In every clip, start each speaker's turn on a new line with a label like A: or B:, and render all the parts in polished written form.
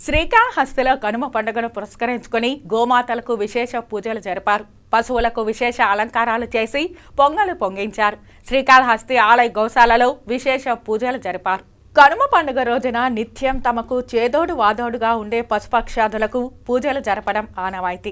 A: శ్రీకాళహస్తిలో కనుమ పండుగను పురస్కరించుకుని గోమాతలకు విశేష పూజలు జరిపారు. పశువులకు విశేష అలంకారాలు చేసి పొంగలు పొంగించారు. శ్రీకాళహస్తి ఆలయ గోశాలలో విశేష పూజలు జరిపారు. కనుమ పండుగ రోజున నిత్యం తమకు చేదోడు వాదోడుగా ఉండే పశుపక్షాదులకు పూజలు జరపడం ఆనవాయితీ.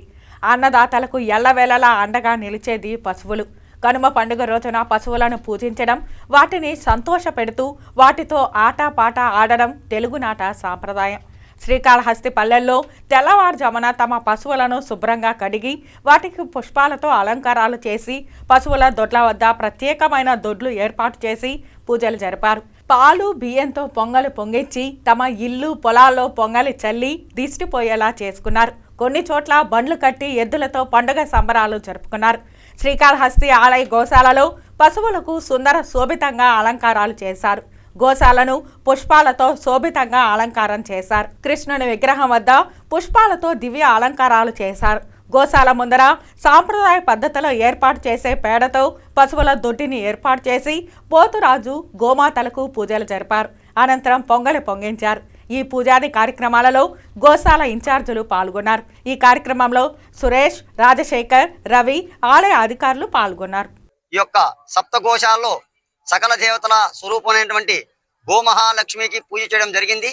A: అన్నదాతలకు ఎల్లవేళలా అండగా నిలిచేది పశువులు. కనుమ పండుగ రోజున పశువులను పూజించడం, వాటిని సంతోషపెడుతూ వాటితో ఆటపాట ఆడడం తెలుగునాట సాంప్రదాయం. శ్రీకాళహస్తి పల్లెల్లో తెల్లవారుజామున తమ పశువులను శుభ్రంగా కడిగి వాటికి పుష్పాలతో అలంకారాలు చేసి పశువుల దొడ్ల వద్ద ప్రత్యేకమైన దొడ్లు ఏర్పాటు చేసి పూజలు జరిపారు. పాలు బియ్యంతో పొంగలు పొంగించి తమ ఇల్లు పొలాల్లో పొంగలి చల్లి దిష్టిపోయేలా చేసుకున్నారు. కొన్ని చోట్ల బండ్లు కట్టి ఎద్దులతో పండుగ సంబరాలు జరుపుకున్నారు. శ్రీకాళహస్తి ఆలయ గోశాలలో పశువులకు సుందర శోభితంగా అలంకారాలు చేశారు. గోశాలను పుష్పాలతో శోభితంగా అలంకారం చేశారు. కృష్ణుని విగ్రహం వద్ద పుష్పాలతో దివ్య అలంకారాలు చేశారు. గోశాల ముందర సాంప్రదాయ పద్ధతిలో ఏర్పాటు చేసే పేడతో పశువుల దొడ్డిని ఏర్పాటు చేసి పోతురాజు గోమాతలకు పూజలు జరిపారు. అనంతరం పొంగలి పొంగించారు. ఈ పూజాది కార్యక్రమాలలో గోశాల ఇన్ఛార్జీలు పాల్గొన్నారు. ఈ కార్యక్రమంలో సురేష్, రాజశేఖర్, రవి ఆలయ అధికారులు పాల్గొన్నారు.
B: ఈ యొక్క సప్త గోశాలలో సకల దేవతల స్వరూపమైనటువంటి గోమహాలక్ష్మికి పూజ చేయడం జరిగింది.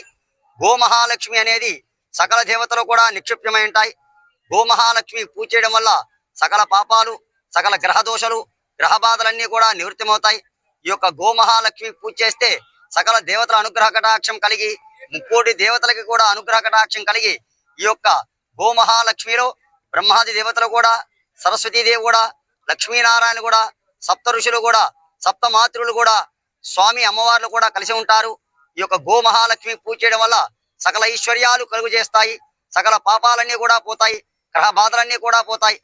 B: గోమహాలక్ష్మి అనేది సకల దేవతలు కూడా నిక్షిప్తమై ఉంటాయి. గోమహాలక్ష్మి పూజ చేయడం వల్ల సకల పాపాలు, సకల గ్రహ దోషాలు, గ్రహ బాధలన్నీ కూడా నివృత్తమవుతాయి. ఈ యొక్క గోమహాలక్ష్మి పూజ చేస్తే సకల దేవతల అనుగ్రహ కటాక్షం కలిగి, ముక్కోటి దేవతలకి కూడా అనుగ్రహ కటాక్షం కలిగి, ఈ యొక్క గోమహాలక్ష్మిలో బ్రహ్మాది దేవతలు కూడా, సరస్వతీదేవి కూడా, లక్ష్మీనారాయణ కూడా, సప్త ఋషులు కూడా, సప్త మాతృలు కూడా, స్వామి అమ్మవార్లు కూడా కలిసి ఉంటారు. ఈ యొక్క గోమహాలక్ష్మి పూజ చేయడం వల్ల సకల ఐశ్వర్యాలు కలుగు చేస్తాయి. సకల పాపాలన్నీ కూడా పోతాయి. గ్రహ బాధలన్నీ కూడా పోతాయి.